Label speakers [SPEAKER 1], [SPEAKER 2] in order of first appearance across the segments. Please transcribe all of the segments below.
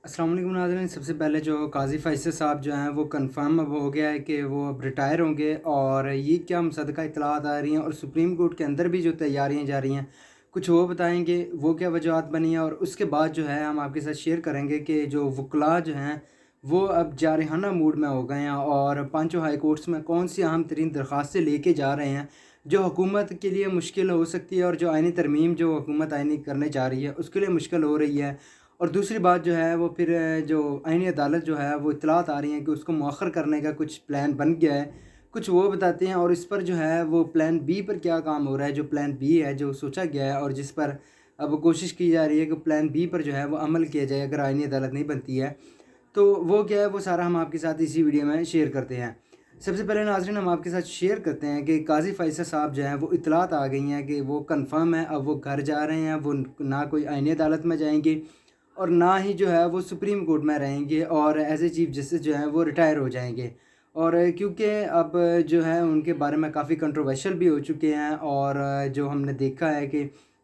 [SPEAKER 1] अस्सलाम वालेकुम नाज़रीन। सबसे पहले जो काज़ी फ़ैसल साहब जो हैं वो कंफर्म अब हो गया है कि वो अब रिटायर होंगे, और ये क्या मुसद्दक़ा इत्तलात आ रही हैं और सुप्रीम कोर्ट के अंदर भी जो तैयारियां जा रही हैं, कुछ वो बताएंगे वो क्या वजूहत बनी है। और उसके बाद जो है हम आपके साथ शेयर करेंगे कि जो वकला जो हैं वो अब जारहाना मूड में हो गए हैं और पांचों हाई कोर्ट्स में कौन सी अहम तरीन दरख्वास्तें लेके जा रहे हैं जो हुकूमत के लिए मुश्किल हो सकती है, और जो आइनी तरमीम जो हुकूमत आइनी करने जा रही है उसके लिए मुश्किल हो रही है। और दूसरी बात जो है वो फिर जो आईनी अदालत जो है वो इत्तलात आ रही हैं कि उसको मौखर करने का कुछ प्लान बन गया है, कुछ वो बताते हैं। और इस पर जो है वो प्लान बी पर क्या काम हो रहा है, जो प्लान बी है जो सोचा गया है और जिस पर अब कोशिश की जा रही है कि प्लान बी पर जो है वो अमल किया जाए अगर आईनी अदालत नहीं बनती है। तो वो क्या है वो सारा हम आपके साथ इसी वीडियो में शेयर करते हैं। सबसे पहले नाज़रीन हम आपके साथ शेयर करते हैं कि काज़ी फ़ैसल साहब जो हैं वो इत्तलात आ गई हैं कि वो कंफर्म है, अब वो घर जा रहे हैं, वो ना कोई आईनी अदालत में जाएंगे और ना ही जो है वो सुप्रीम कोर्ट में रहेंगे, और एज ए चीफ जस्टिस जो है वो रिटायर हो जाएंगे। और क्योंकि अब जो है उनके बारे में काफ़ी कंट्रोवर्शियल भी हो चुके हैं, और जो हमने देखा है कि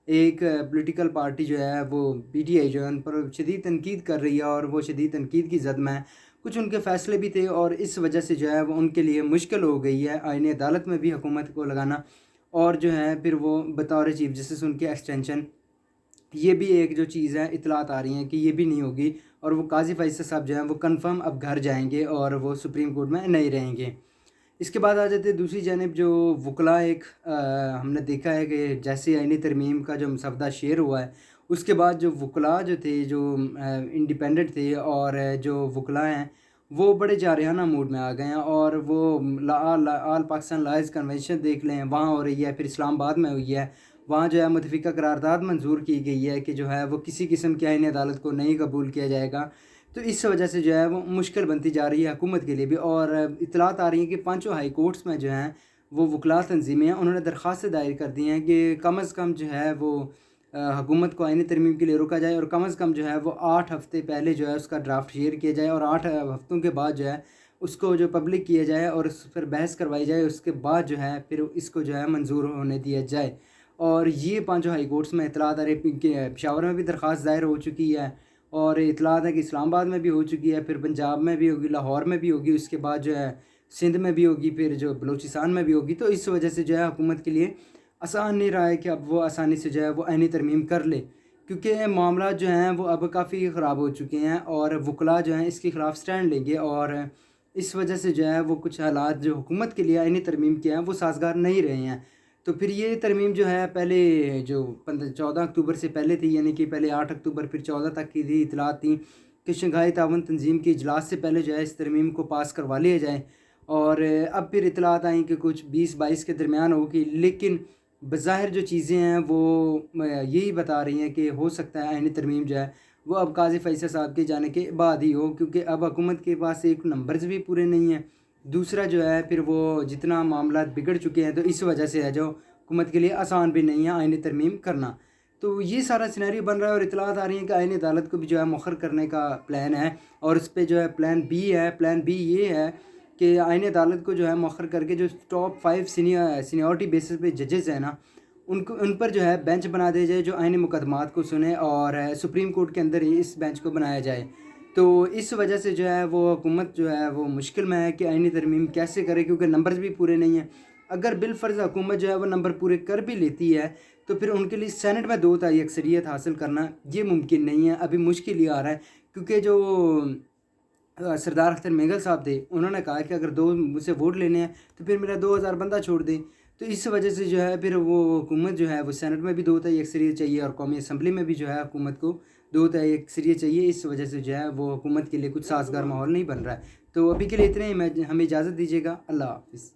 [SPEAKER 1] एक पॉलिटिकल पार्टी जो है वो पीटीआई जो है उन पर शदीद तनकीद कर रही है, और वो शदीद तनकीद की जद में कुछ उनके फ़ैसले भी थे, और इस वजह से जो है वो उनके लिए मुश्किल हो गई है आईनी अदालत में भी हुकूमत को लगाना। और जो है फिर वो बतौर चीफ जस्टिस उनकी एक्सटेंशन, ये भी एक जो चीज़ है इतलात आ रही हैं कि ये भी नहीं होगी, और वो काज़ी फ़ैसल साहब जो हैं वो कंफर्म अब घर जाएंगे और वो सुप्रीम कोर्ट में नहीं रहेंगे। इसके बाद आ जाते हैं दूसरी जानिब जो वकला एक हमने देखा है कि जैसे आईनी तरमीम का जो मसवदा शेयर हुआ है उसके बाद जो वकला जो थे जो इंडिपेंडेंट थे, और जो वकला हैं वो बड़े जारहाना मूड में आ गए हैं। और वो आल पाकिस्तान लॉयर्स कन्वेंशन देख लें वहाँ हो रही है, फिर इस्लामाबाद में हुई है, वहाँ जो है मुतफ़िका करारदाद मंजूर की गई है कि जो है वो किसी किस्म की आईनी अदालत को नहीं कबूल किया जाएगा। तो इस वजह से जो है वो मुश्किल बनती जा रही है हुकूमत के लिए भी। और इतलात आ रही हैं कि पांचों हाई कोर्ट्स में जो हैं वो वकला तंजीमें हैं, उन्होंने दरख्वास्तें दायर कर दी हैं कि कम अज़ कम जो है वो हुकूमत को आईनी तरमीम के लिए रोका जाए, और कम अज़ कम जो है वो 8 हफ़्ते पहले जो है उसका ड्राफ्ट शेयर किया जाए, और 8 हफ़्तों के बाद जो है उसको जो पब्लिक किया जाए और उस पर बहस करवाई जाए, उसके बाद जो है फिर इसको जो है मंजूर होने दिया जाए। और ये पांचों हाई कोर्ट्स में इतलात आ रही कि पेशावर में भी दरख्वास्त दायर हो चुकी है, और इतलात है कि इस्लामाबाद में भी हो चुकी है, फिर पंजाब में भी होगी, लाहौर में भी होगी, उसके बाद जो है सिंध में भी होगी, फिर जो बलूचिस्तान में भी होगी। तो इस वजह से जो है हुकूमत के लिए आसान नहीं रहा है कि अब वो आसानी से जो है वो आईनी तरमीम कर ले, क्योंकि मामला जो हैं वो अब काफ़ी ख़राब हो चुके हैं, और वकला जो हैं इसके ख़िलाफ़ स्टैंड लेंगे। और इस वजह से जो है वो कुछ हालात जो हुकूमत के लिए आईनी तरमीम के हैं वो साजगार नहीं रहे हैं। तो फिर ये तरमीम जो है पहले जो 14 अक्टूबर से पहले थी, यानी कि पहले 8 अक्टूबर फिर 14 तक की थी, इतलात थी कि शंघाई ताउन तंजीम के इजलास से पहले जो है इस तरमीम को पास करवा लिया जाए। और अब फिर इतलात आई कि कुछ 20-22 के दरमियान होगी, लेकिन बज़ाहिर जो चीज़ें हैं वो यही बता रही हैं कि हो सकता है आईनी तरमीम जो है वो अब काज़ी फ़ैसल साहब के जाने के बाद ही हो, क्योंकि अब हुकूमत के पास एक नंबर्स भी पूरे नहीं हैं, दूसरा जो है फिर वो जितना मामला बिगड़ चुके हैं, तो इस वजह से है जो हुकूमत के लिए आसान भी नहीं है आईनी तरमीम करना। तो ये सारा सिनेरियो बन रहा है, और इतलात आ रही हैं कि आईनी अदालत को भी जो है मुअख्खर करने का प्लान है, और उस पर जो है प्लान बी है। प्लान बी ये है कि आईनी अदालत को जो है मुअख्खर करके जो टॉप 5 सीनियरिटी बेसिस पे जजेस हैं ना, उनको उन पर जो है बेंच बना दिया जाए जो आईनी मुकदमात को सुने, और सुप्रीम कोर्ट के अंदर ही इस बेंच को बनाया जाए। तो इस वजह से जो है वो हुकूमत जो है वो मुश्किल में है कि आईनी तरमीम कैसे करे, क्योंकि नंबर्स भी पूरे नहीं हैं। अगर बिलफर्ज हुकूमत जो है वो नंबर पूरे कर भी लेती है तो फिर उनके लिए सेनेट में 2/3 अक्सरियत हासिल करना ये मुमकिन नहीं है, अभी मुश्किल ही आ रहा है। क्योंकि जो सरदार अख्तर मेंगल साहब थे उन्होंने कहा कि अगर 2 मुझसे वोट लेने हैं तो फिर मेरा 2000 बंदा छोड़ दें। तो इस वजह से जो है फिर वो हुकूमत जो है वो सेनेट में भी 2/3 अक्सरियत चाहिए, और कौमी असम्बली में भी जो है हुकूमत को 2/3 अक्सरियत चाहिए। इस वजह से जो है वो हुकूमत के लिए कुछ साजगार माहौल नहीं बन रहा है। तो अभी के लिए इतने ही, मैं हमें इजाज़त दीजिएगा। अल्लाह हाफ़िज़।